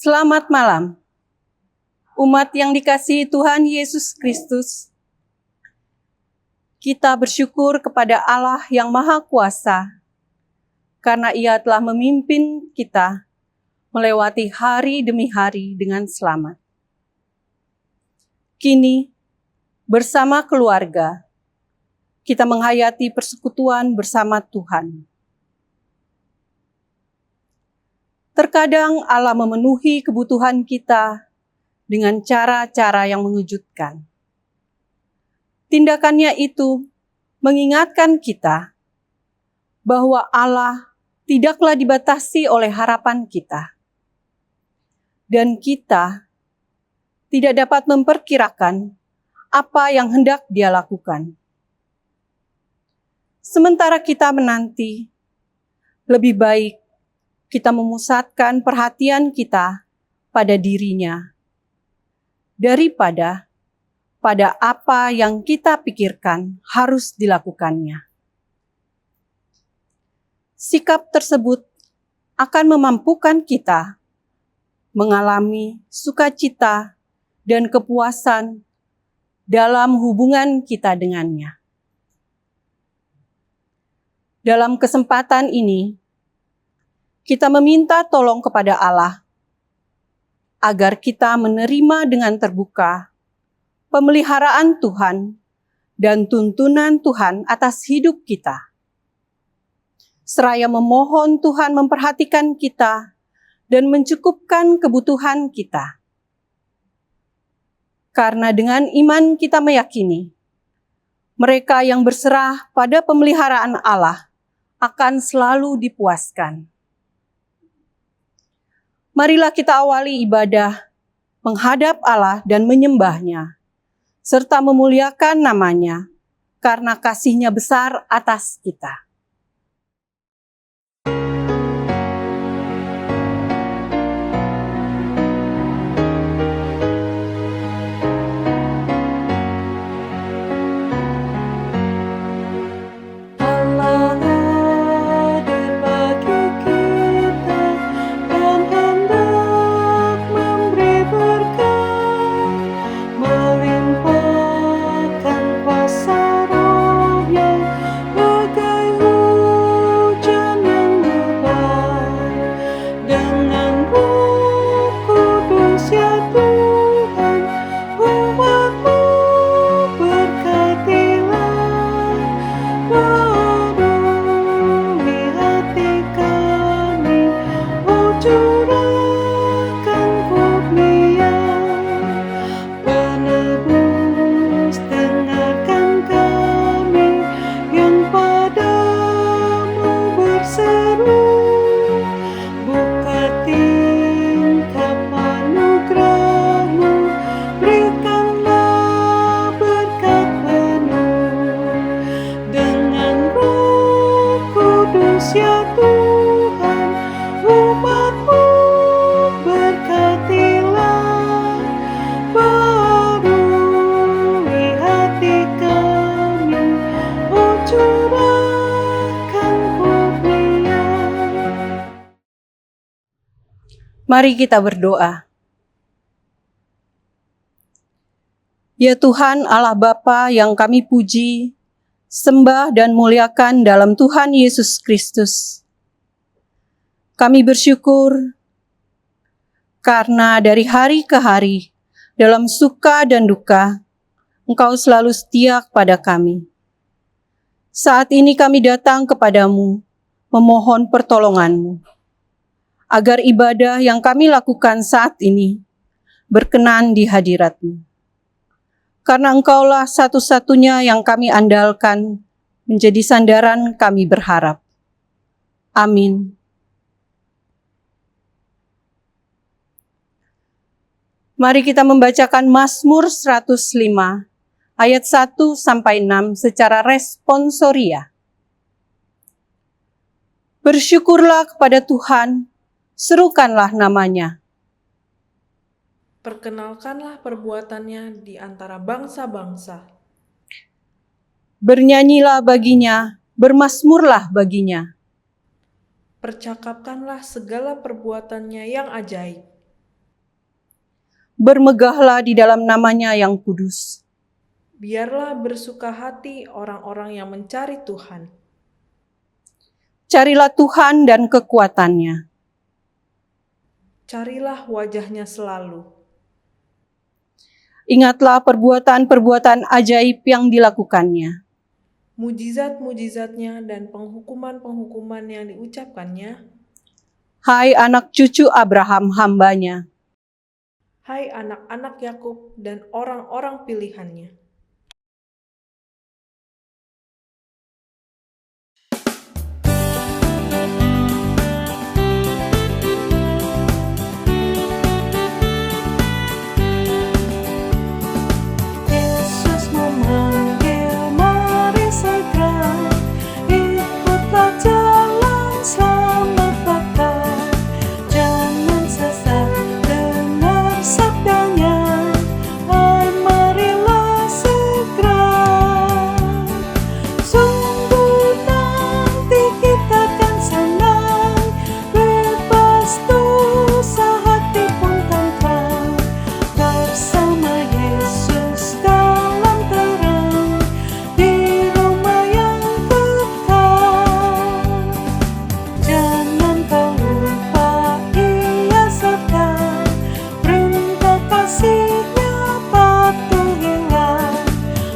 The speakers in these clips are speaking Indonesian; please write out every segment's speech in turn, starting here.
Selamat malam, umat yang dikasihi Tuhan Yesus Kristus. Kita bersyukur kepada Allah yang Maha Kuasa, karena Ia telah memimpin kita melewati hari demi hari dengan selamat. Kini, bersama keluarga, kita menghayati persekutuan bersama Tuhan. Terkadang Allah memenuhi kebutuhan kita dengan cara-cara yang mengejutkan. Tindakannya itu mengingatkan kita bahwa Allah tidaklah dibatasi oleh harapan kita. Dan kita tidak dapat memperkirakan apa yang hendak Dia lakukan. Sementara kita menanti, lebih baik kita memusatkan perhatian kita pada dirinya, daripada pada apa yang kita pikirkan harus dilakukannya. Sikap tersebut akan memampukan kita mengalami sukacita dan kepuasan dalam hubungan kita dengannya. Dalam kesempatan ini, kita meminta tolong kepada Allah agar kita menerima dengan terbuka pemeliharaan Tuhan dan tuntunan Tuhan atas hidup kita. Seraya memohon Tuhan memperhatikan kita dan mencukupkan kebutuhan kita. Karena dengan iman kita meyakini, mereka yang berserah pada pemeliharaan Allah akan selalu dipuaskan. Marilah kita awali ibadah, menghadap Allah dan menyembah-Nya, serta memuliakan nama-Nya, karena kasih-Nya besar atas kita. Mari kita berdoa. Ya Tuhan Allah Bapa yang kami puji, sembah dan muliakan dalam Tuhan Yesus Kristus. Kami bersyukur karena dari hari ke hari, dalam suka dan duka, Engkau selalu setia kepada kami. Saat ini kami datang kepadamu, memohon pertolongan-Mu, agar ibadah yang kami lakukan saat ini berkenan di hadirat-Mu. Karena Engkaulah satu-satunya yang kami andalkan, menjadi sandaran kami berharap. Amin. Mari kita membacakan Mazmur 105, ayat 1-6 secara responsoria. Bersyukurlah kepada Tuhan, serukanlah nama-Nya. Perkenalkanlah perbuatannya di antara bangsa-bangsa. Bernyanyilah baginya, bermazmurlah baginya. Percakapkanlah segala perbuatannya yang ajaib. bermegahlah di dalam namanya yang kudus. Biarlah bersuka hati orang-orang yang mencari Tuhan. Carilah Tuhan dan kekuatannya. Carilah wajahnya selalu. Ingatlah perbuatan-perbuatan ajaib yang dilakukannya. Mujizat-mujizatnya dan penghukuman-penghukuman yang diucapkannya. Hai anak cucu Abraham hambanya. Hai anak-anak Yakub dan orang-orang pilihannya. Yesus memanggil, mari segera ikutlah jalan selamat bakal. Jangan sesat, dengar sabdanya, hai marilah segera. Sungguh nanti kita akan senang, bebas dosa hati pun tentram, bersama Yesus dalam terang, di rumah yang kekal. Jangan kau lupa Ia serta perintah kasih-Nya patuhilah.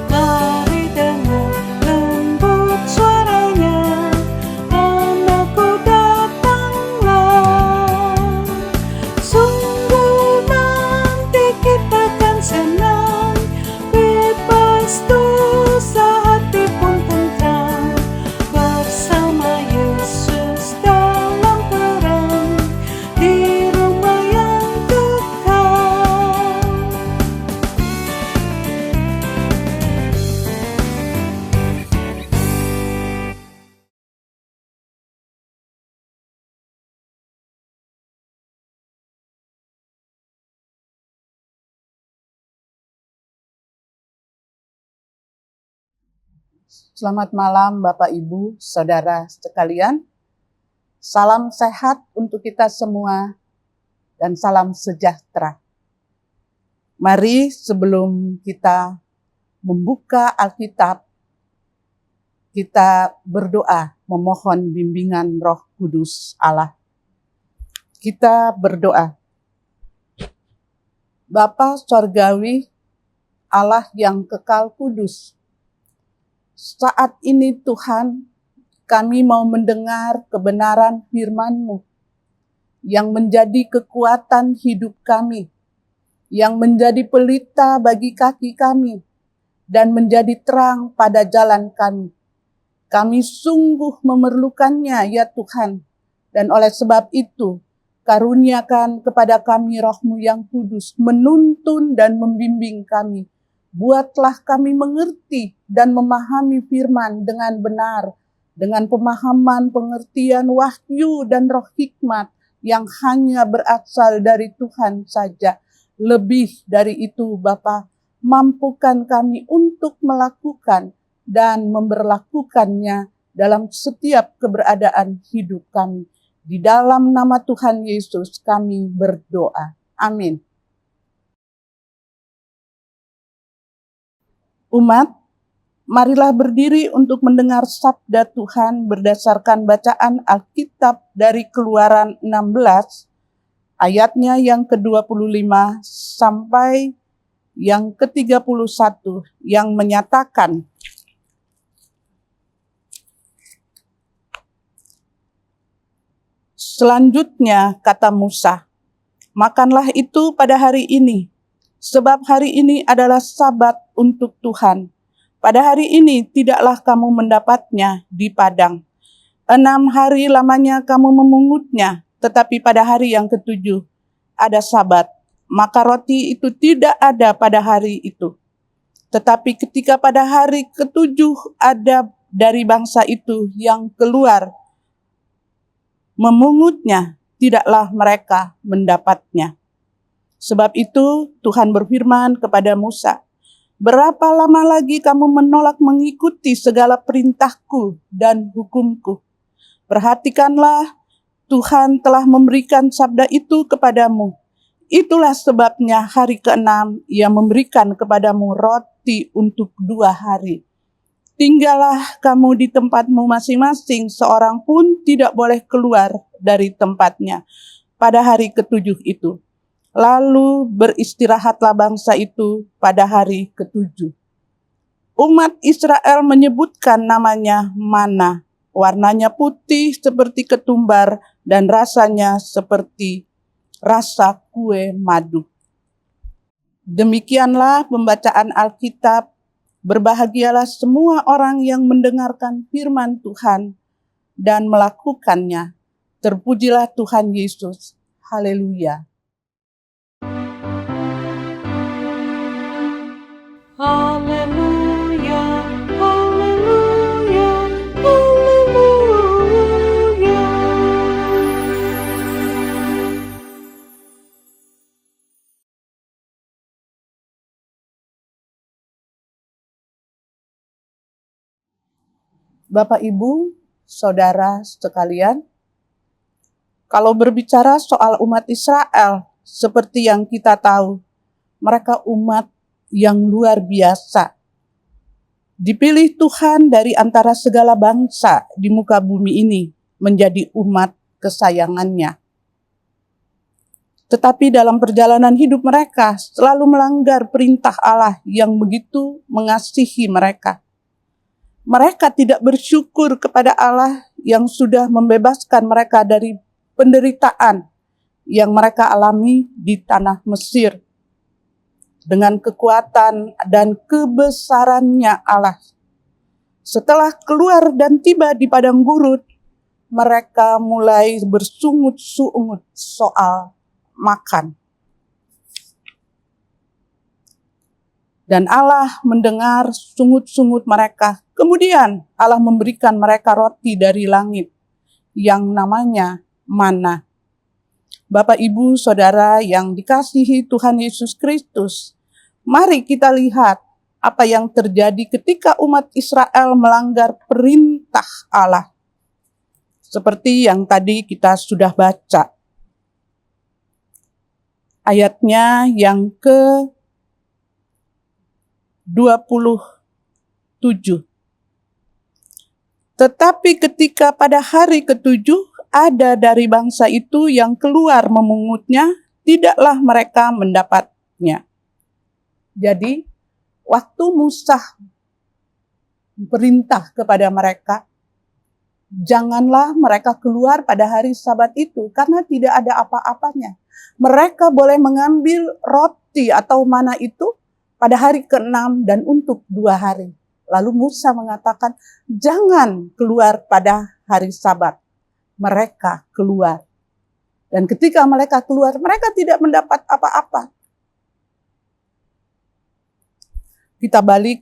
Mari dengar lembut suaranya, anakku datanglah. Sungguh nanti kita akan senang, bebas dosa hati pun tentram, bersama Yesus dalam terang, di rumah yang kekal. Selamat malam Bapak Ibu, Saudara sekalian. Salam sehat untuk kita semua dan salam sejahtera. Mari sebelum kita membuka Alkitab, kita berdoa memohon bimbingan Roh Kudus Allah. Kita berdoa. Bapa Sorgawi, Allah yang kekal kudus, saat ini Tuhan, kami mau mendengar kebenaran firman-Mu yang menjadi kekuatan hidup kami, yang menjadi pelita bagi kaki kami, dan menjadi terang pada jalan kami. Kami sungguh memerlukannya ya Tuhan, dan oleh sebab itu, karuniakan kepada kami Roh-Mu yang kudus, menuntun dan membimbing kami. Buatlah kami mengerti dan memahami firman dengan benar, dengan pemahaman, pengertian, wahyu, dan roh hikmat yang hanya berasal dari Tuhan saja. Lebih dari itu, Bapa, mampukan kami untuk melakukan dan memberlakukannya dalam setiap keberadaan hidup kami. Di dalam nama Tuhan Yesus kami berdoa. Amin. Umat, marilah berdiri untuk mendengar sabda Tuhan berdasarkan bacaan Alkitab dari Keluaran 16, ayatnya yang ke-25 sampai yang ke-31 yang menyatakan, selanjutnya kata Musa, makanlah itu pada hari ini, sebab hari ini adalah Sabat untuk Tuhan. Pada hari ini tidaklah kamu mendapatnya di padang. 6 hari lamanya kamu memungutnya, tetapi pada hari yang ke-7 ada Sabat. Maka roti itu tidak ada pada hari itu. Tetapi ketika pada hari ke-7 ada dari bangsa itu yang keluar memungutnya, tidaklah mereka mendapatnya. Sebab itu Tuhan berfirman kepada Musa, berapa lama lagi kamu menolak mengikuti segala perintahku dan hukumku? Perhatikanlah, Tuhan telah memberikan sabda itu kepadamu. Itulah sebabnya hari ke-6 Ia memberikan kepadamu roti untuk 2 hari. Tinggallah kamu di tempatmu masing-masing, seorang pun tidak boleh keluar dari tempatnya pada hari ke-7 itu. Lalu beristirahatlah bangsa itu pada hari ke-7. Umat Israel menyebutkan namanya mana. Warnanya putih seperti ketumbar dan rasanya seperti rasa kue madu. Demikianlah pembacaan Alkitab. Berbahagialah semua orang yang mendengarkan firman Tuhan dan melakukannya. Terpujilah Tuhan Yesus. Haleluya. Haleluya, haleluya, haleluya. Bapak, Ibu, Saudara sekalian, kalau berbicara soal umat Israel, seperti yang kita tahu, mereka umat yang luar biasa. Dipilih Tuhan dari antara segala bangsa di muka bumi ini menjadi umat kesayangannya. Tetapi dalam perjalanan hidup mereka selalu melanggar perintah Allah yang begitu mengasihi mereka. Mereka tidak bersyukur kepada Allah yang sudah membebaskan mereka dari penderitaan yang mereka alami di tanah Mesir. Dengan kekuatan dan kebesarannya Allah. Setelah keluar dan tiba di padang gurun, mereka mulai bersungut-sungut soal makan. Dan Allah mendengar sungut-sungut mereka. Kemudian Allah memberikan mereka roti dari langit yang namanya mana. Bapak, Ibu, Saudara yang dikasihi Tuhan Yesus Kristus, mari kita lihat apa yang terjadi ketika umat Israel melanggar perintah Allah. Seperti yang tadi kita sudah baca. Ayatnya yang ke-27. Tetapi ketika pada hari ke-7 ada dari bangsa itu yang keluar memungutnya, tidaklah mereka mendapatnya. Jadi, waktu Musa perintah kepada mereka, janganlah mereka keluar pada hari Sabat itu, karena tidak ada apa-apanya. Mereka boleh mengambil roti atau mana itu pada hari ke-6 dan untuk 2 hari. Lalu Musa mengatakan, jangan keluar pada hari Sabat. Mereka keluar. Dan ketika mereka keluar, mereka tidak mendapat apa-apa. Kita balik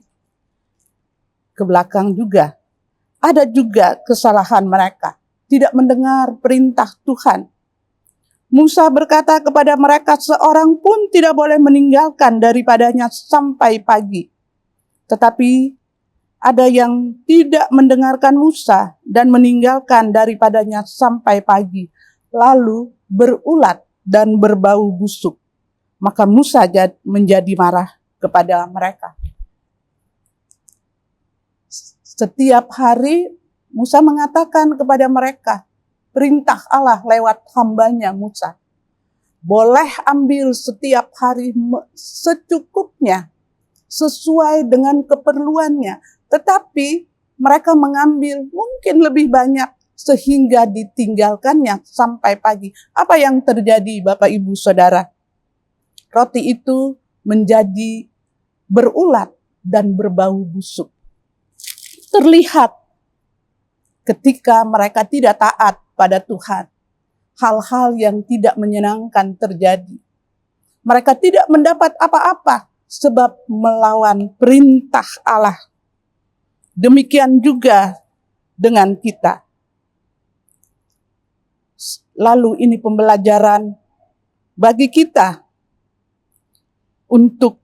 ke belakang juga. Ada juga kesalahan mereka. Tidak mendengar perintah Tuhan. Musa berkata kepada mereka, seorang pun tidak boleh meninggalkan daripadanya sampai pagi. Tetapi ada yang tidak mendengarkan Musa dan meninggalkan daripadanya sampai pagi. Lalu berulat dan berbau busuk. Maka Musa menjadi marah kepada mereka. Setiap hari Musa mengatakan kepada mereka, perintah Allah lewat hambanya Musa. Boleh ambil setiap hari secukupnya, sesuai dengan keperluannya. Tetapi mereka mengambil mungkin lebih banyak sehingga ditinggalkannya sampai pagi. Apa yang terjadi, Bapak, Ibu, Saudara? Roti itu menjadi berulat dan berbau busuk. Terlihat ketika mereka tidak taat pada Tuhan, hal-hal yang tidak menyenangkan terjadi. Mereka tidak mendapat apa-apa sebab melawan perintah Allah. Demikian juga dengan kita. Lalu ini pembelajaran bagi kita untuk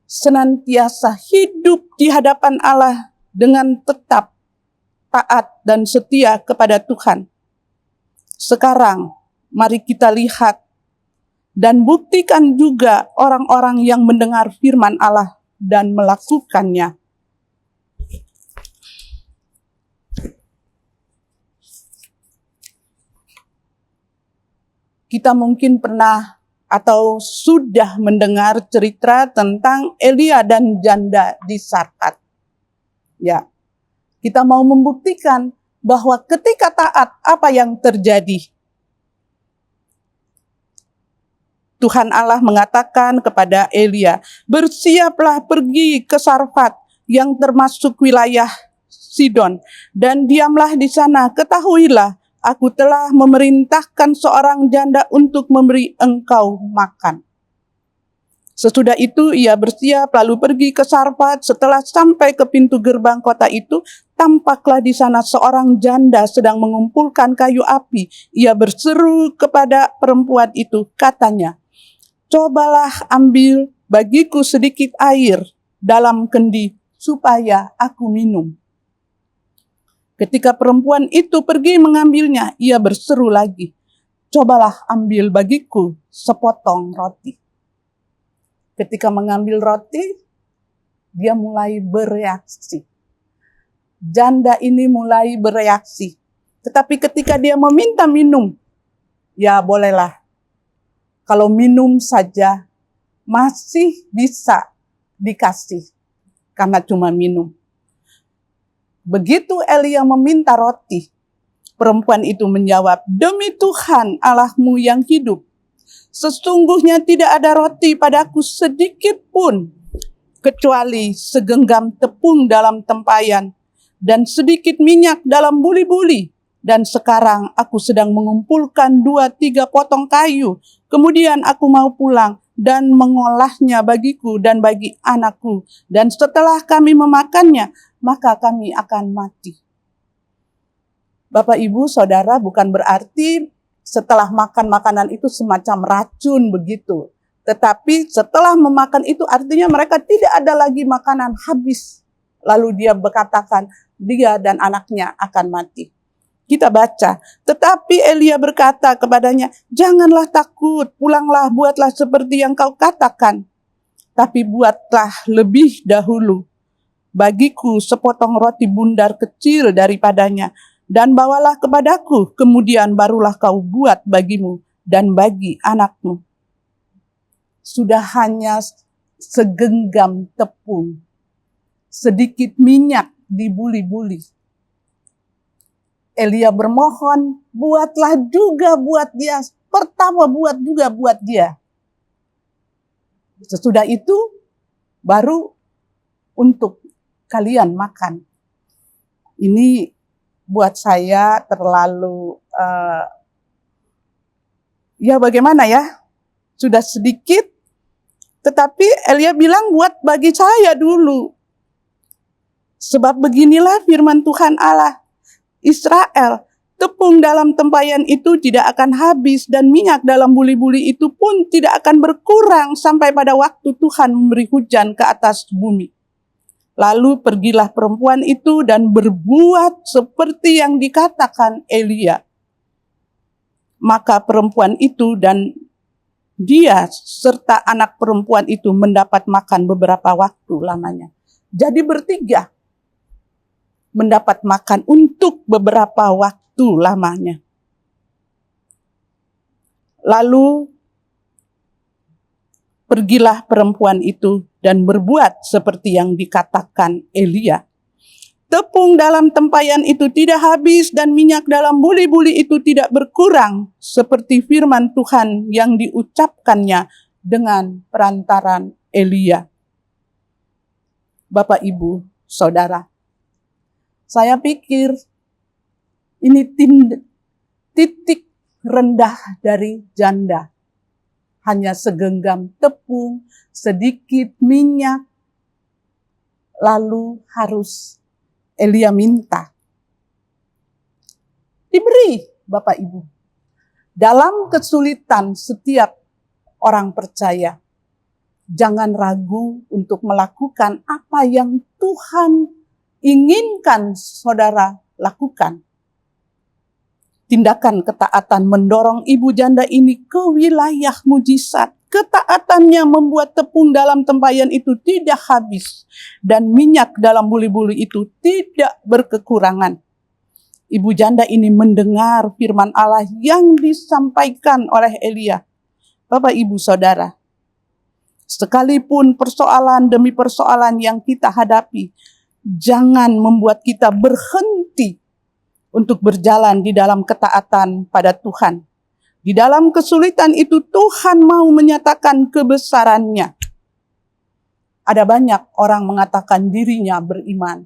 senantiasa hidup di hadapan Allah dengan tetap taat dan setia kepada Tuhan. Sekarang mari kita lihat dan buktikan juga orang-orang yang mendengar firman Allah dan melakukannya. Kita mungkin pernah atau sudah mendengar cerita tentang Elia dan janda di Sarfat. Ya, kita mau membuktikan bahwa ketika taat, apa yang terjadi? Tuhan Allah mengatakan kepada Elia, bersiaplah pergi ke Sarfat yang termasuk wilayah Sidon, dan diamlah di sana. Ketahuilah, aku telah memerintahkan seorang janda untuk memberi engkau makan. Sesudah itu ia bersiap lalu pergi ke Sarfat. Setelah sampai ke pintu gerbang kota itu, tampaklah di sana seorang janda sedang mengumpulkan kayu api. Ia berseru kepada perempuan itu, katanya, cobalah ambil bagiku sedikit air dalam kendi supaya aku minum. Ketika perempuan itu pergi mengambilnya, ia berseru lagi, cobalah ambil bagiku sepotong roti. Ketika mengambil roti, dia mulai bereaksi. Janda ini mulai bereaksi. Tetapi ketika dia meminta minum, ya bolehlah. Kalau minum saja masih bisa dikasih karena cuma minum. Begitu Elia meminta roti, perempuan itu menjawab, demi Tuhan Allahmu yang hidup, sesungguhnya tidak ada roti padaku sedikit pun, kecuali segenggam tepung dalam tempayan dan sedikit minyak dalam buli-buli. Dan sekarang aku sedang mengumpulkan 2-3 potong kayu. Kemudian aku mau pulang dan mengolahnya bagiku dan bagi anakku. Dan setelah kami memakannya, maka kami akan mati. Bapak, Ibu, Saudara, bukan berarti setelah makan makanan itu semacam racun begitu. Tetapi setelah memakan itu artinya mereka tidak ada lagi makanan habis. Lalu dia berkatakan, dia dan anaknya akan mati. Kita baca, tetapi Elia berkata kepadanya, janganlah takut, pulanglah, buatlah seperti yang kau katakan. Tapi buatlah lebih dahulu bagiku sepotong roti bundar kecil daripadanya, dan bawalah kepadaku, kemudian barulah kau buat bagimu dan bagi anakmu. Sudah hanya segenggam tepung, sedikit minyak dibuli-buli. Elia bermohon, buatlah juga buat dia. Pertama buat juga buat dia. Sesudah itu, baru untuk kalian makan. Ini buat saya terlalu, ya bagaimana ya, sudah sedikit, tetapi Elia bilang buat bagi saya dulu. Sebab beginilah firman Tuhan Allah, Israel, tepung dalam tempayan itu tidak akan habis dan minyak dalam buli-buli itu pun tidak akan berkurang sampai pada waktu Tuhan memberi hujan ke atas bumi. Lalu pergilah perempuan itu dan berbuat seperti yang dikatakan Elia. Maka perempuan itu dan dia serta anak perempuan itu mendapat makan beberapa waktu lamanya. Jadi bertiga mendapat makan untuk beberapa waktu lamanya. Lalu pergilah perempuan itu dan berbuat seperti yang dikatakan Elia. Tepung dalam tempayan itu tidak habis dan minyak dalam buli-buli itu tidak berkurang, seperti firman Tuhan yang diucapkannya dengan perantaran Elia. Bapak, Ibu, Saudara, saya pikir ini titik rendah dari janda. Hanya segenggam tepung, sedikit minyak, lalu harus Elia minta. Diberi, Bapak Ibu. Dalam kesulitan setiap orang percaya, jangan ragu untuk melakukan apa yang Tuhan inginkan saudara lakukan. Tindakan ketaatan mendorong ibu janda ini ke wilayah mujizat. Ketaatannya membuat tepung dalam tempayan itu tidak habis dan minyak dalam buli-buli itu tidak berkekurangan. Ibu janda ini mendengar firman Allah yang disampaikan oleh Elia. Bapak, Ibu, Saudara, sekalipun persoalan demi persoalan yang kita hadapi, jangan membuat kita berhenti untuk berjalan di dalam ketaatan pada Tuhan. Di dalam kesulitan itu Tuhan mau menyatakan kebesarannya. Ada banyak orang mengatakan dirinya beriman,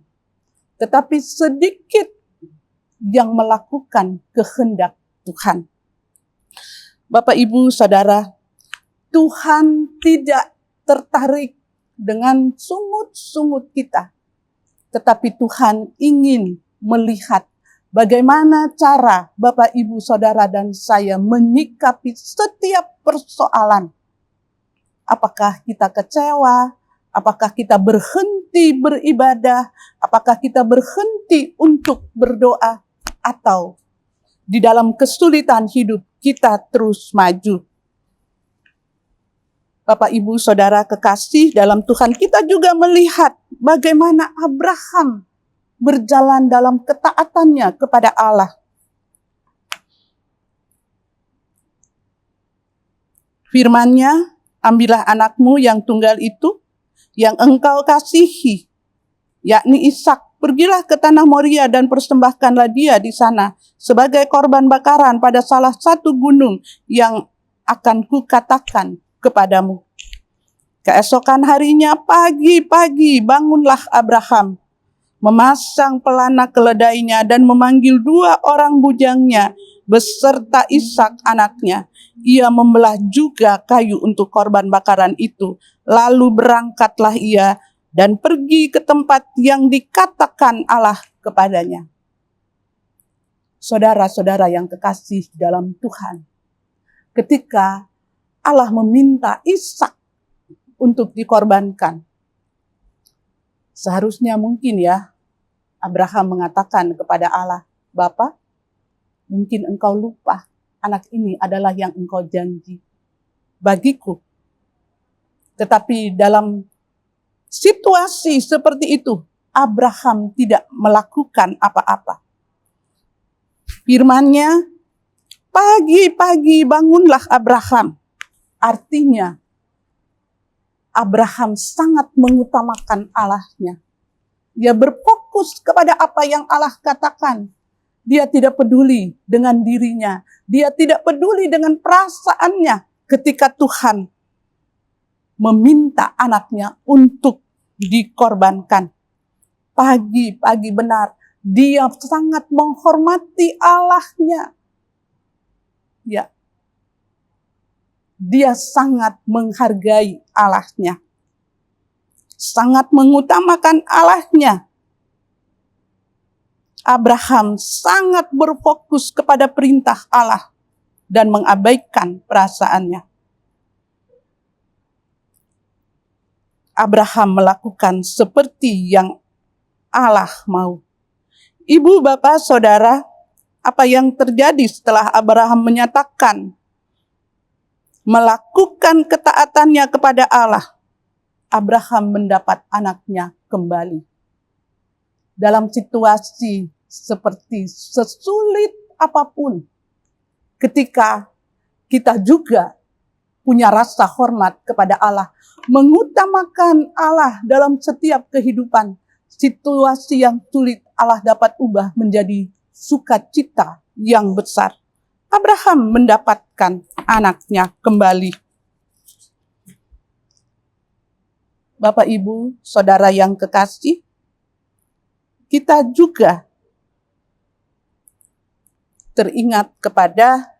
tetapi sedikit yang melakukan kehendak Tuhan. Bapak, Ibu, Saudara, Tuhan tidak tertarik dengan sungut-sungut kita, tetapi Tuhan ingin melihat bagaimana cara Bapak, Ibu, Saudara, dan saya menyikapi setiap persoalan. Apakah kita kecewa? Apakah kita berhenti beribadah? Apakah kita berhenti untuk berdoa? Atau di dalam kesulitan hidup kita terus maju? Bapak, Ibu, Saudara kekasih dalam Tuhan, kita juga melihat bagaimana Abraham berjalan dalam ketaatannya kepada Allah. Firman-Nya, ambillah anakmu yang tunggal itu, yang engkau kasihi, yakni Ishak, pergilah ke tanah Moria dan persembahkanlah dia di sana sebagai korban bakaran pada salah satu gunung yang akan kukatakan kepadamu. Keesokan harinya pagi-pagi bangunlah Abraham, memasang pelana keledainya dan memanggil 2 orang bujangnya beserta Ishak anaknya. Ia membelah juga kayu untuk korban bakaran itu. Lalu berangkatlah ia dan pergi ke tempat yang dikatakan Allah kepadanya. Saudara-saudara yang kekasih dalam Tuhan, ketika Allah meminta Ishak untuk dikorbankan, seharusnya mungkin ya Abraham mengatakan kepada Allah, "Bapa, mungkin engkau lupa anak ini adalah yang engkau janji bagiku." Tetapi dalam situasi seperti itu, Abraham tidak melakukan apa-apa. Firman-Nya, pagi-pagi bangunlah Abraham. Artinya, Abraham sangat mengutamakan Allahnya. Dia berfokus kepada apa yang Allah katakan. Dia tidak peduli dengan dirinya. Dia tidak peduli dengan perasaannya ketika Tuhan meminta anaknya untuk dikorbankan. Pagi-pagi benar, dia sangat menghormati Allahnya. Ya, dia sangat menghargai Allahnya. Sangat mengutamakan Allahnya. Abraham sangat berfokus kepada perintah Allah dan mengabaikan perasaannya. Abraham melakukan seperti yang Allah mau. Ibu, bapak, saudara, apa yang terjadi setelah Abraham menyatakan melakukan ketaatannya kepada Allah? Abraham mendapat anaknya kembali. Dalam situasi seperti sesulit apapun, ketika kita juga punya rasa hormat kepada Allah, mengutamakan Allah dalam setiap kehidupan, situasi yang sulit Allah dapat ubah menjadi sukacita yang besar. Abraham mendapatkan anaknya kembali. Bapak, Ibu, Saudara yang kekasih, kita juga teringat kepada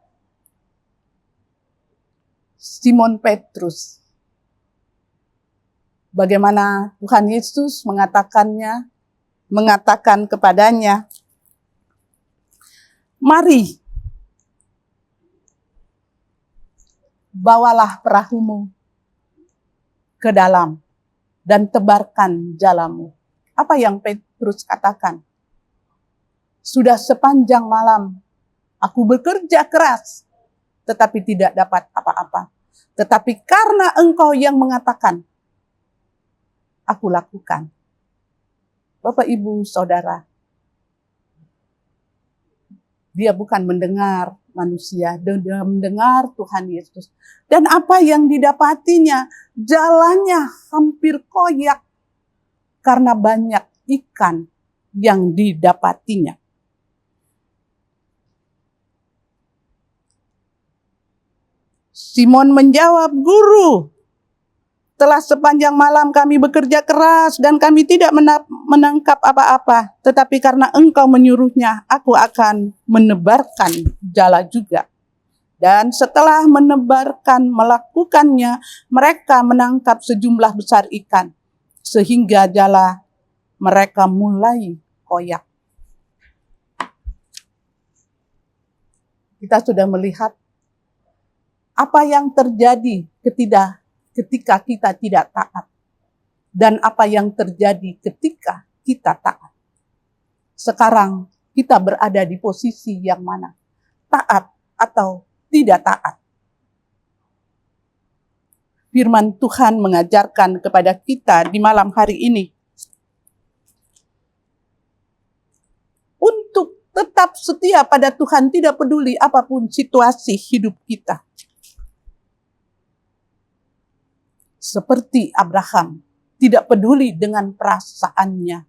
Simon Petrus. Bagaimana Tuhan Yesus mengatakan kepadanya, "Mari, bawalah perahumu ke dalam dan tebarkan jalamu." Apa yang Petrus katakan? Sudah sepanjang malam Aku bekerja keras, tetapi tidak dapat apa-apa. Tetapi karena Engkau yang mengatakan, aku lakukan. Bapak, Ibu, Saudara, dia bukan mendengar manusia, dia mendengar Tuhan Yesus. Dan apa yang didapatinya, jalannya hampir koyak karena banyak ikan yang didapatinya. Simon menjawab, Guru, telah sepanjang malam kami bekerja keras dan kami tidak menangkap apa-apa. Tetapi karena Engkau menyuruhnya, aku akan menebarkan jala juga. Dan setelah melakukannya, mereka menangkap sejumlah besar ikan. Sehingga jala mereka mulai koyak. Kita sudah melihat apa yang terjadi ketika kita tidak taat. Dan apa yang terjadi ketika kita taat. Sekarang kita berada di posisi yang mana? Taat atau tidak taat. Firman Tuhan mengajarkan kepada kita di malam hari ini. Untuk tetap setia pada Tuhan, tidak peduli apapun situasi hidup kita. Seperti Abraham, tidak peduli dengan perasaannya.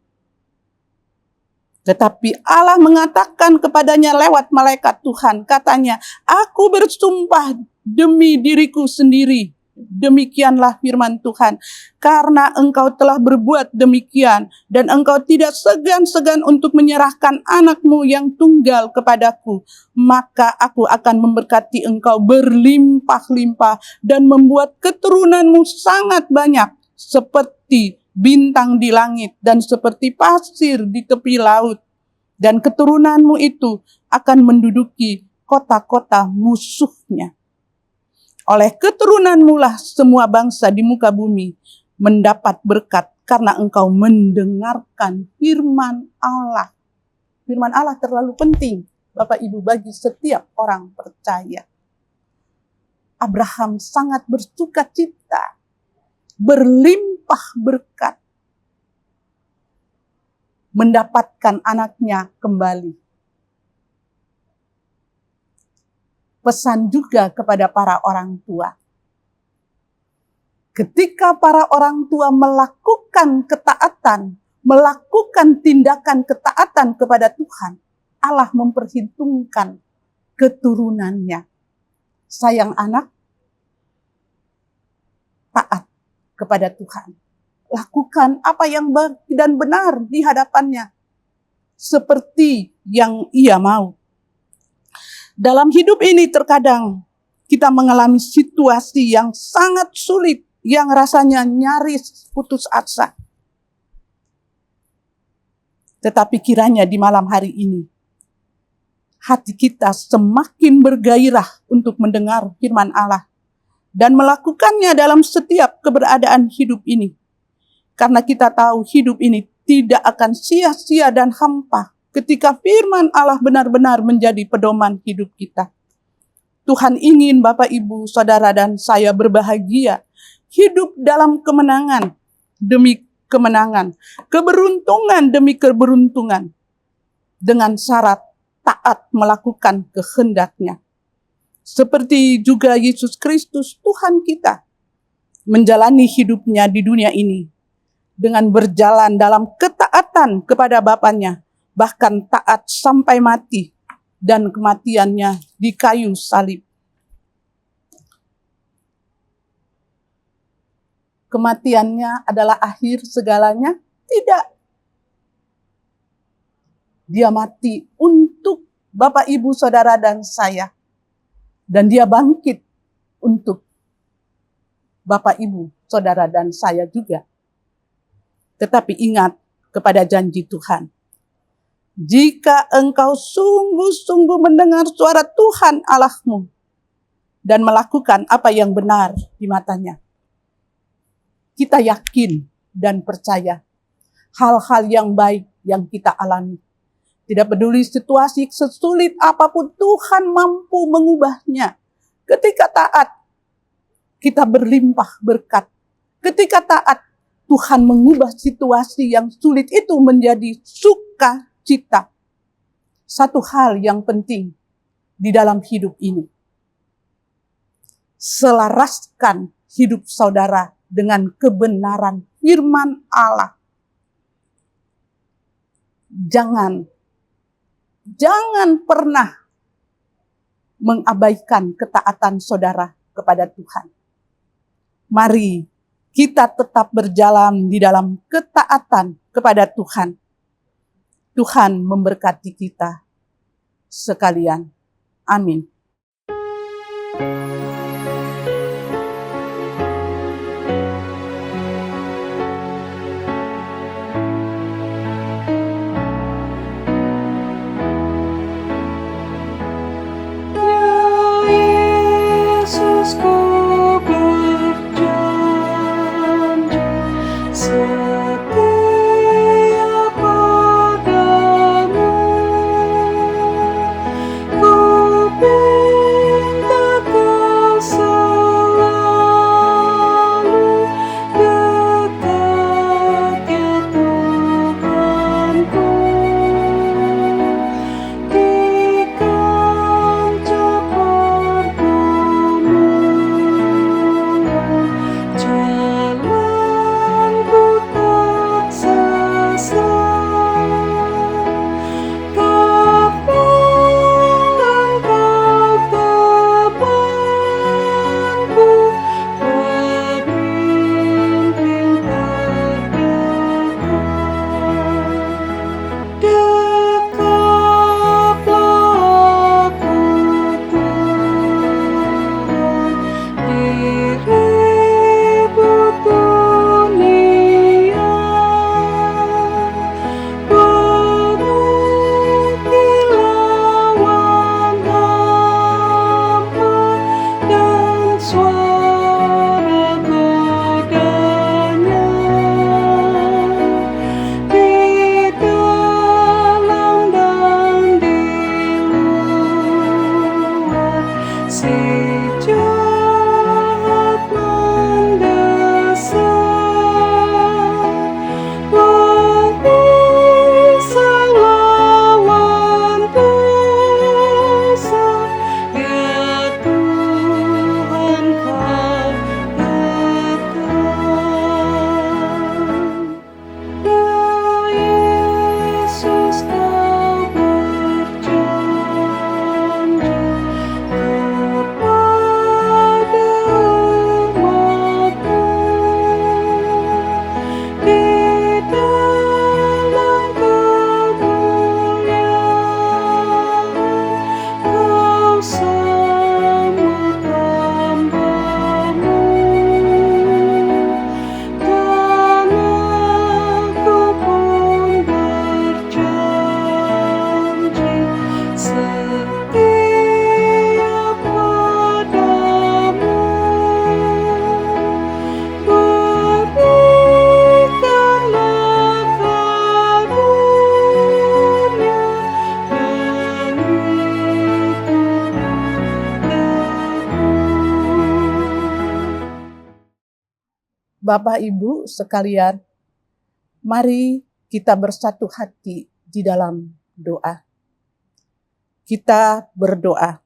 Tetapi Allah mengatakan kepadanya lewat malaikat Tuhan, katanya, aku bersumpah demi diriku sendiri. Demikianlah firman Tuhan, karena engkau telah berbuat demikian, dan engkau tidak segan-segan untuk menyerahkan anakmu yang tunggal kepadaku, maka aku akan memberkati engkau berlimpah-limpah, dan membuat keturunanmu sangat banyak, seperti bintang di langit, dan seperti pasir di tepi laut. Dan keturunanmu itu akan menduduki kota-kota musuhnya. Oleh keturunanmu lah semua bangsa di muka bumi mendapat berkat karena engkau mendengarkan firman Allah. Firman Allah terlalu penting, Bapak Ibu, bagi setiap orang percaya. Abraham sangat bersukacita, berlimpah berkat, mendapatkan anaknya kembali. Pesan juga kepada para orang tua. Ketika para orang tua melakukan ketaatan, melakukan tindakan ketaatan kepada Tuhan, Allah memperhitungkan keturunannya. Sayang anak, taat kepada Tuhan. Lakukan apa yang baik dan benar di hadapannya, seperti yang Ia mau. Dalam hidup ini terkadang kita mengalami situasi yang sangat sulit, yang rasanya nyaris putus asa. Tetapi kiranya di malam hari ini, hati kita semakin bergairah untuk mendengar firman Allah dan melakukannya dalam setiap keberadaan hidup ini. Karena kita tahu hidup ini tidak akan sia-sia dan hampa ketika firman Allah benar-benar menjadi pedoman hidup kita. Tuhan ingin Bapak, Ibu, Saudara, dan saya berbahagia, hidup dalam kemenangan demi kemenangan, keberuntungan demi keberuntungan, dengan syarat taat melakukan kehendak-Nya. Seperti juga Yesus Kristus Tuhan kita menjalani hidupnya di dunia ini dengan berjalan dalam ketaatan kepada Bapa-Nya, bahkan taat sampai mati, dan kematiannya di kayu salib. Kematiannya adalah akhir segalanya? Tidak. Dia mati untuk Bapak, Ibu, Saudara, dan saya. Dan dia bangkit untuk Bapak, Ibu, Saudara, dan saya juga. Tetapi ingat kepada janji Tuhan. Jika engkau sungguh-sungguh mendengar suara Tuhan Allahmu dan melakukan apa yang benar di matanya, kita yakin dan percaya hal-hal yang baik yang kita alami, Tidak peduli situasi sesulit apapun, Tuhan mampu mengubahnya. Ketika taat, kita berlimpah berkat. Ketika taat, Tuhan mengubah situasi yang sulit itu menjadi sukacita. Satu hal yang penting di dalam hidup ini, selaraskan hidup saudara dengan kebenaran firman Allah. Jangan pernah mengabaikan ketaatan saudara kepada Tuhan. Mari kita tetap berjalan di dalam ketaatan kepada Tuhan. Tuhan memberkati kita sekalian. Amin. Yesus, ku berjanji setia padamu. Ku minta kau selalu dekat, ya Tuhanku, di kancah pergumulan. Jalanku tak sesat, karena Engkau temanku, pemimpin terdekat. Dekatlah aku, Tuhan, di ribut dunia. Penuhi lawan hamba dan suara godanya. Di dalam dan di luar, si jahat mendesak. Barisan lawan dosa, ya Tuhan kau dekat. Ya Yesus, kau berjanji kepada umat-Mu, di dalam kemuliaan kau sambut hamba-Mu. Dan aku pun berjanji setia padamu. Berikanlah karunia dan Bapak Ibu sekalian, mari kita bersatu hati di dalam doa. Kita berdoa.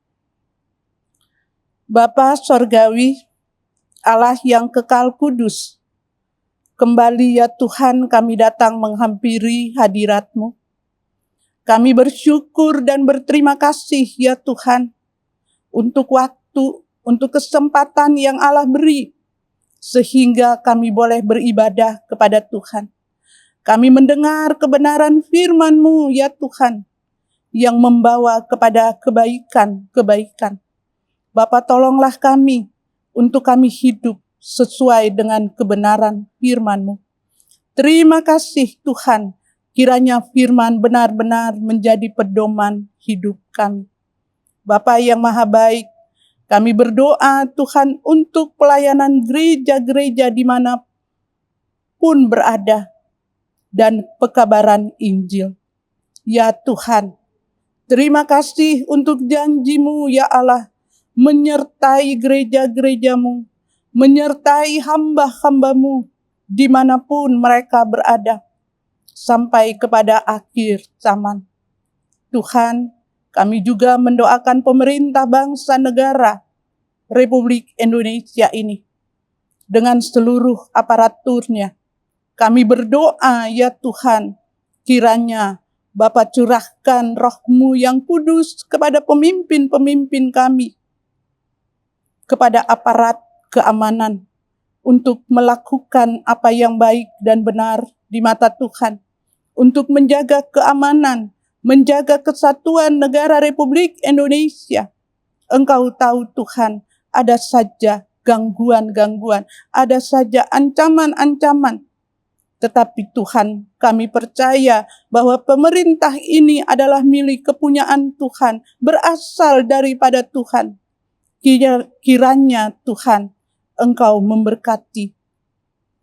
Bapa Sorgawi, Allah yang kekal kudus, kembali ya Tuhan kami datang menghampiri hadirat-Mu. Kami bersyukur dan berterima kasih ya Tuhan untuk waktu, untuk kesempatan yang Allah beri, sehingga kami boleh beribadah kepada Tuhan. Kami mendengar kebenaran firman-Mu ya Tuhan, yang membawa kepada kebaikan-kebaikan. Bapa, tolonglah kami untuk kami hidup sesuai dengan kebenaran firman-Mu. Terima kasih Tuhan, kiranya firman benar-benar menjadi pedoman hidup kami. Bapa yang maha baik, kami berdoa Tuhan untuk pelayanan gereja-gereja dimanapun berada dan pekabaran Injil. Ya Tuhan, terima kasih untuk janji-Mu ya Allah, menyertai gereja-gereja-Mu, menyertai hamba-hamba-Mu dimanapun mereka berada, sampai kepada akhir zaman. Tuhan, kami juga mendoakan pemerintah bangsa negara Republik Indonesia ini dengan seluruh aparaturnya. Kami berdoa ya Tuhan, kiranya Bapa curahkan roh-Mu yang kudus kepada pemimpin-pemimpin kami, kepada aparat keamanan, untuk melakukan apa yang baik dan benar di mata Tuhan, untuk menjaga keamanan, menjaga kesatuan negara Republik Indonesia. Engkau tahu Tuhan, ada saja gangguan-gangguan, ada saja ancaman-ancaman. Tetapi Tuhan, kami percaya bahwa pemerintah ini adalah milik kepunyaan Tuhan, berasal daripada Tuhan. Kiranya Tuhan, Engkau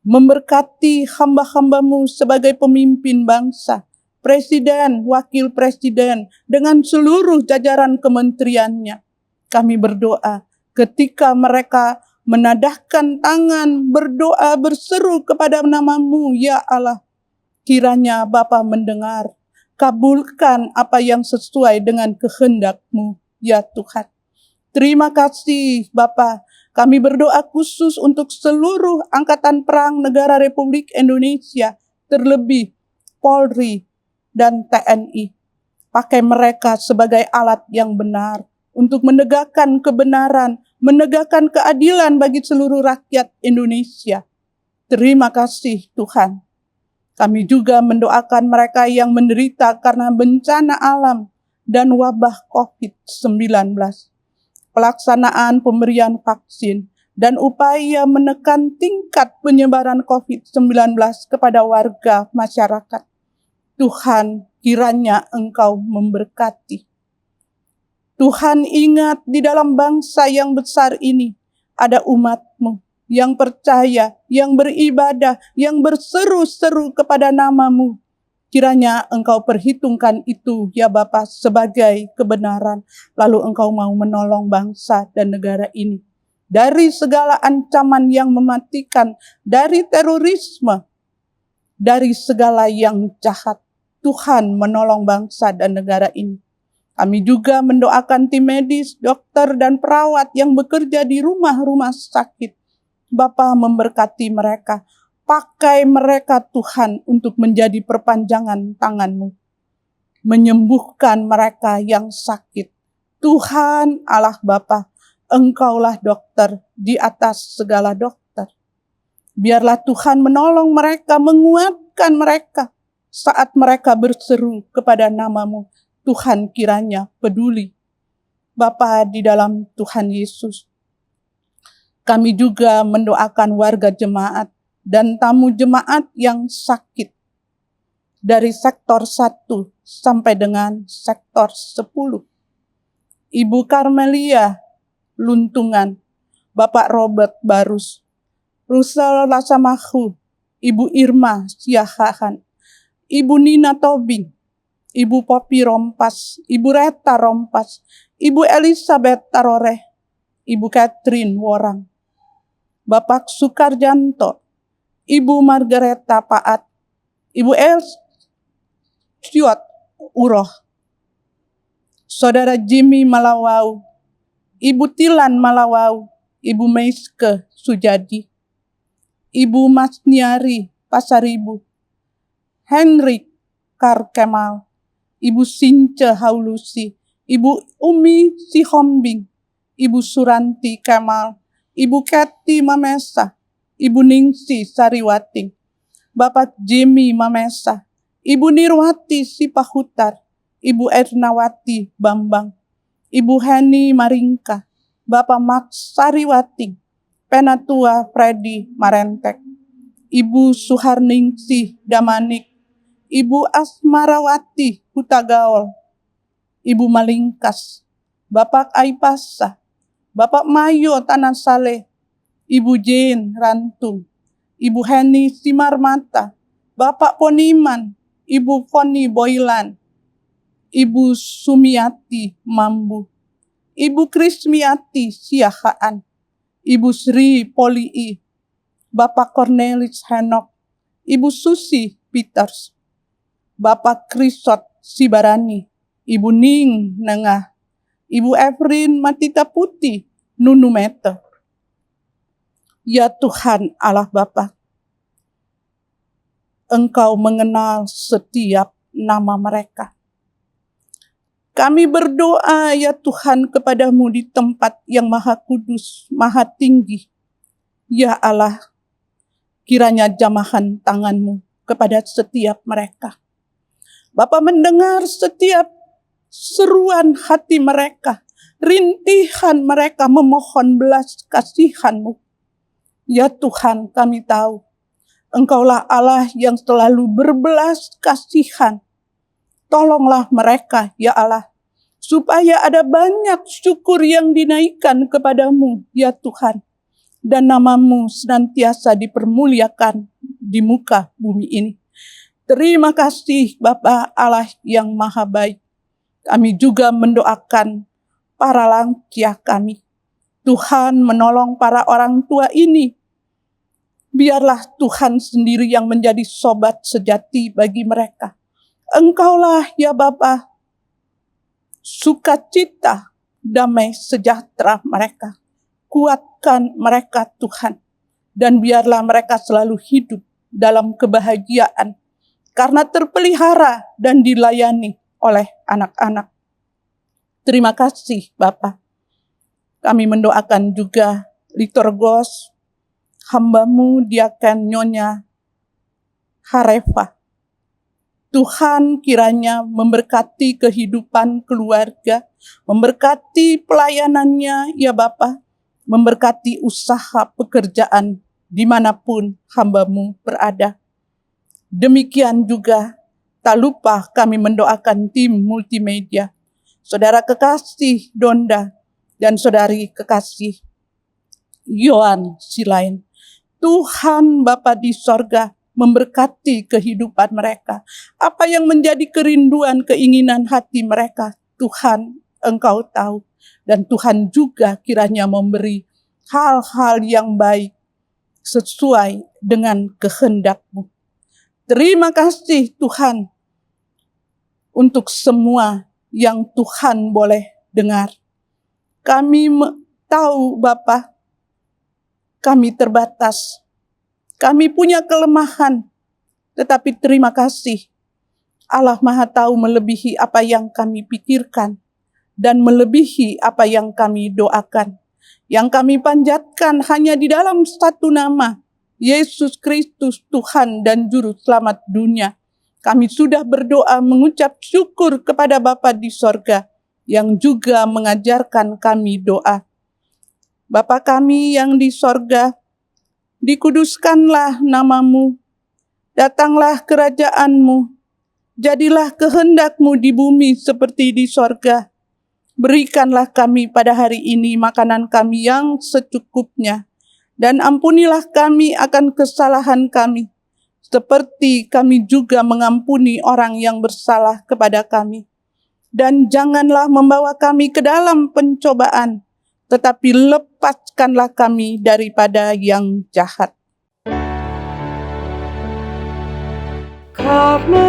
memberkati hamba-hamba-Mu sebagai pemimpin bangsa, presiden, wakil presiden, dengan seluruh jajaran kementeriannya. Kami berdoa ketika mereka menadahkan tangan, berdoa, berseru kepada nama-Mu, ya Allah. Kiranya Bapa mendengar, kabulkan apa yang sesuai dengan kehendak-Mu, ya Tuhan. Terima kasih Bapa. Kami berdoa khusus untuk seluruh angkatan perang negara Republik Indonesia, terlebih Polri dan TNI. Pakai mereka sebagai alat yang benar untuk menegakkan kebenaran, menegakkan keadilan bagi seluruh rakyat Indonesia. Terima kasih Tuhan. Kami juga mendoakan mereka yang menderita karena bencana alam dan wabah COVID-19. Pelaksanaan pemberian vaksin dan upaya menekan tingkat penyebaran COVID-19 kepada warga masyarakat. Tuhan, kiranya Engkau memberkati. Tuhan, ingat di dalam bangsa yang besar ini ada umat-Mu yang percaya, yang beribadah, yang berseru-seru kepada nama-Mu. Kiranya Engkau perhitungkan itu ya Bapa sebagai kebenaran. Lalu Engkau mau menolong bangsa dan negara ini dari segala ancaman yang mematikan, dari terorisme, dari segala yang jahat. Tuhan menolong bangsa dan negara ini. Kami juga mendoakan tim medis, dokter, dan perawat yang bekerja di rumah-rumah sakit. Bapa memberkati mereka. Pakai mereka Tuhan untuk menjadi perpanjangan tangan-Mu. Menyembuhkan mereka yang sakit. Tuhan Allah Bapa, Engkaulah dokter di atas segala dokter. Biarlah Tuhan menolong mereka, menguatkan mereka saat mereka berseru kepada nama-Mu. Tuhan kiranya peduli. Bapa di dalam Tuhan Yesus, kami juga mendoakan warga jemaat dan tamu jemaat yang sakit dari sektor 1 sampai dengan sektor 10. Ibu Karmelia Luntungan, Bapak Robert Barus, Rusel Lasamahu, Ibu Irma Siahahan, Ibu Nina Tobing, Ibu Popi Rompas, Ibu Reta Rompas, Ibu Elizabeth Taroreh, Ibu Catherine Worang, Bapak Sukarjanto, Ibu Margareta Paat, Ibu Elsiot Uroh, Saudara Jimmy Malawau, Ibu Tilan Malawau, Ibu Meiske Sujadi, Ibu Masniari Pasaribu, Henry Karkemal, Ibu Since Haulusi, Ibu Umi Sihombing, Ibu Suranti Kemal, Ibu Keti Mamesa, Ibu Ningsi Sariwating, Bapak Jimmy Mamesa, Ibu Nirwati Sipahutar, Ibu Ernawati Bambang, Ibu Heni Maringka, Bapak Max Sariwating, Penatua Freddy Marentek, Ibu Suharningsih Damanik, Ibu Asmarawati Hutagaol, Ibu Malingkas, Bapak Aipasa, Bapak Mayo Tanasale, Ibu Jane Rantung, Ibu Heni Simarmata, Bapak Poniman, Ibu Foni Boylan, Ibu Sumiati Mambu, Ibu Krismiati Siahaan, Ibu Sri Polii, Bapak Cornelis Henok, Ibu Susi Peters, Bapak Krisot Sibarani, Ibu Ning Nengah, Ibu Efrin Matita Putih Nunu Mete. Ya Tuhan Allah Bapa, Engkau mengenal setiap nama mereka. Kami berdoa ya Tuhan kepadamu di tempat yang maha kudus, maha tinggi. Ya Allah, kiranya jamahan tanganmu kepada setiap mereka. Bapa mendengar setiap seruan hati mereka, rintihan mereka memohon belas kasihan-Mu. Ya Tuhan, kami tahu Engkaulah Allah yang selalu berbelas kasihan. Tolonglah mereka, ya Allah, supaya ada banyak syukur yang dinaikkan kepadamu, ya Tuhan. Dan nama-Mu senantiasa dipermuliakan di muka bumi ini. Terima kasih Bapa Allah yang maha baik. Kami juga mendoakan para lansia kami. Tuhan menolong para orang tua ini. Biarlah Tuhan sendiri yang menjadi sobat sejati bagi mereka. Engkaulah ya Bapa, sukacita, damai sejahtera mereka. Kuatkan mereka Tuhan. Dan biarlah mereka selalu hidup dalam kebahagiaan. Karena terpelihara dan dilayani oleh anak-anak. Terima kasih Bapa. Kami mendoakan juga liturgos, hamba-Mu Diaken Nyonya Harefa. Tuhan kiranya memberkati kehidupan keluarga, memberkati pelayanannya ya Bapa, memberkati usaha pekerjaan dimanapun hamba-Mu berada. Demikian juga tak lupa kami mendoakan tim multimedia, saudara kekasih Donda dan saudari kekasih Yohan Silain. Tuhan Bapa di sorga memberkati kehidupan mereka. Apa yang menjadi kerinduan, keinginan hati mereka, Tuhan Engkau tahu. Dan Tuhan juga kiranya memberi hal-hal yang baik sesuai dengan kehendak-Mu. Terima kasih Tuhan untuk semua yang Tuhan boleh dengar. Kami tahu Bapa, kami terbatas. Kami punya kelemahan, tetapi terima kasih. Allah Maha Tahu melebihi apa yang kami pikirkan dan melebihi apa yang kami doakan. Yang kami panjatkan hanya di dalam satu nama, Yesus Kristus Tuhan dan Juru Selamat dunia. Kami sudah berdoa mengucap syukur kepada Bapa di sorga yang juga mengajarkan kami doa. Bapa kami yang di sorga, dikuduskanlah nama-Mu, datanglah kerajaan-Mu, jadilah kehendak-Mu di bumi seperti di sorga. Berikanlah kami pada hari ini makanan kami yang secukupnya, dan ampunilah kami akan kesalahan kami, seperti kami juga mengampuni orang yang bersalah kepada kami. Dan janganlah membawa kami ke dalam pencobaan, tetapi lepaskanlah kami daripada yang jahat. Karena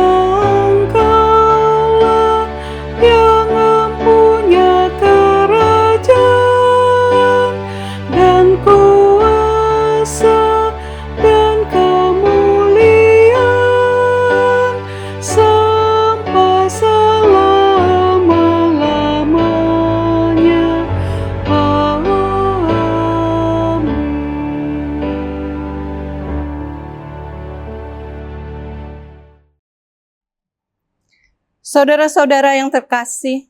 Engkaulah yang mempunyai kerajaan dan kuasa dan kemuliaan sampai selama-lamanya. Amin. Saudara-saudara yang terkasih,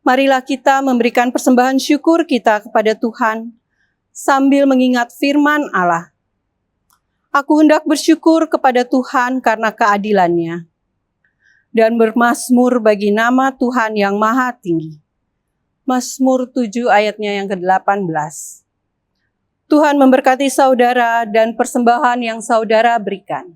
marilah kita memberikan persembahan syukur kita kepada Tuhan sambil mengingat firman Allah. Aku hendak bersyukur kepada Tuhan karena keadilan-Nya dan bermazmur bagi nama Tuhan yang maha tinggi. Mazmur 7 ayatnya yang ke-18. Tuhan memberkati saudara dan persembahan yang saudara berikan.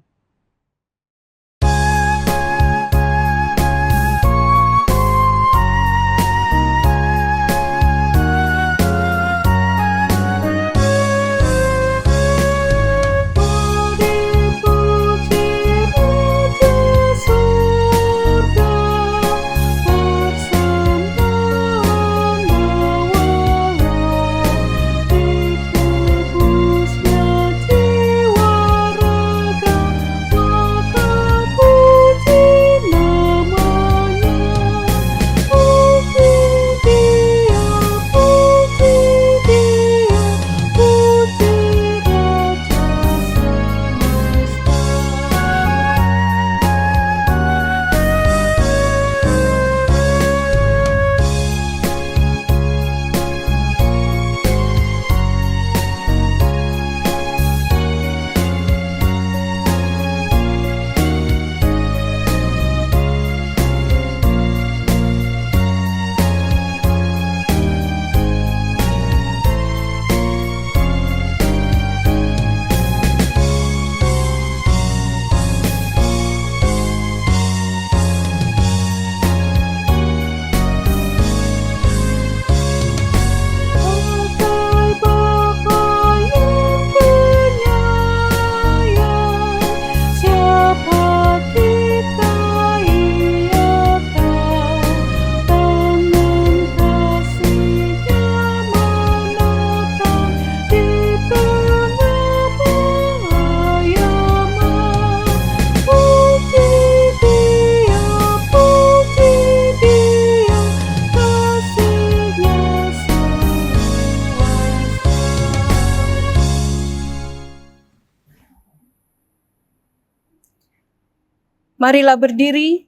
Marilah berdiri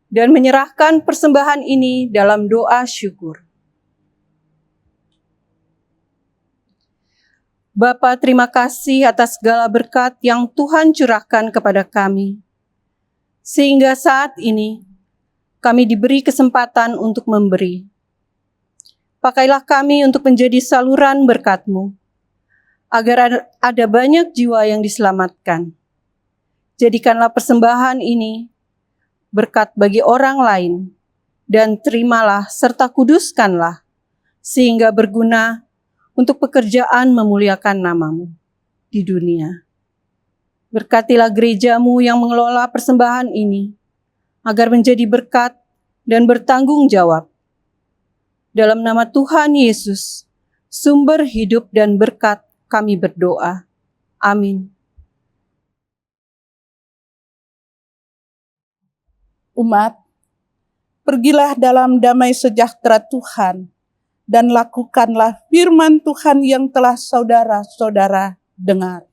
dan menyerahkan persembahan ini dalam doa syukur. Bapa, terima kasih atas segala berkat yang Tuhan curahkan kepada kami. Sehingga saat ini kami diberi kesempatan untuk memberi. Pakailah kami untuk menjadi saluran berkat-Mu, agar ada banyak jiwa yang diselamatkan. Jadikanlah persembahan ini berkat bagi orang lain, dan terimalah serta kuduskanlah, sehingga berguna untuk pekerjaan memuliakan nama-Mu di dunia. Berkatilah gereja-Mu yang mengelola persembahan ini, agar menjadi berkat dan bertanggung jawab. Dalam nama Tuhan Yesus, sumber hidup dan berkat, kami berdoa. Amin. Umat, pergilah dalam damai sejahtera Tuhan, dan lakukanlah firman Tuhan yang telah saudara-saudara dengar.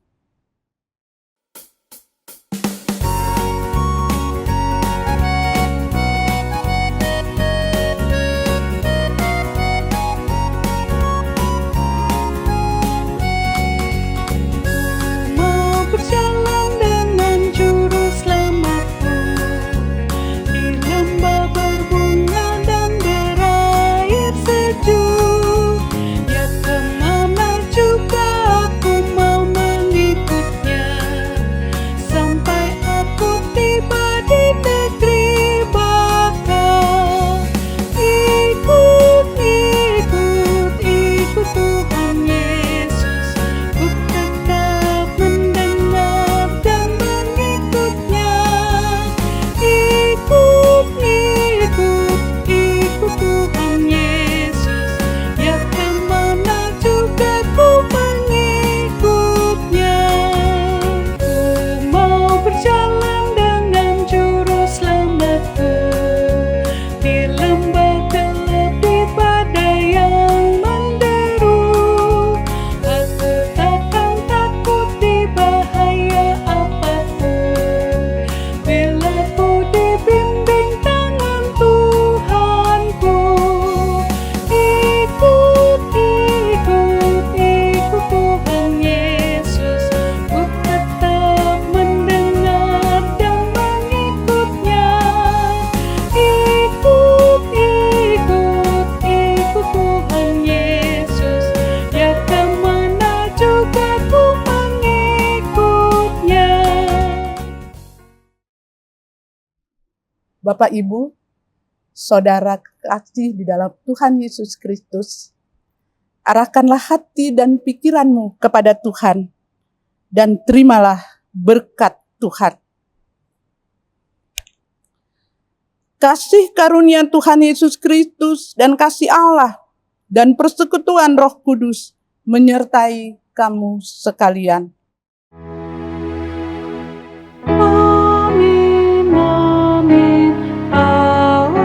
Mau berjalan dengan juru selamatku di lembah berbunga dan berair sejuk. Ya, kemana juga aku mau mengikutnya, sampai aku tiba di negeri bakal. Ikut, ikut, ikut Tuhan Yesus. Ku tetap mendengar dan mengikutnya. Ikut, ikut, ikut Tuhan Yesus. Ya, kemana juga ku mengikutnya. Ku mau berjalan dengan juru selamatku di lembah gelap, di badai yang menderu. Aku takkan takut di bahaya apapun, bila ku dibimbing tangan Tuhanku. Ikut, ikut, ikut Tuhan Yesus. Ku tetap mendengar dan mengikutnya. Ikut, ikut, ikut Tuhan Yesus. Ya, kemana juga ku mengikutnya. Bapak, Ibu, saudara kasih di dalam Tuhan Yesus Kristus, arahkanlah hati dan pikiranmu kepada Tuhan, dan terimalah berkat Tuhan. Kasih karunia Tuhan Yesus Kristus dan kasih Allah dan persekutuan Roh Kudus menyertai kamu sekalian. Amin, amin, amin.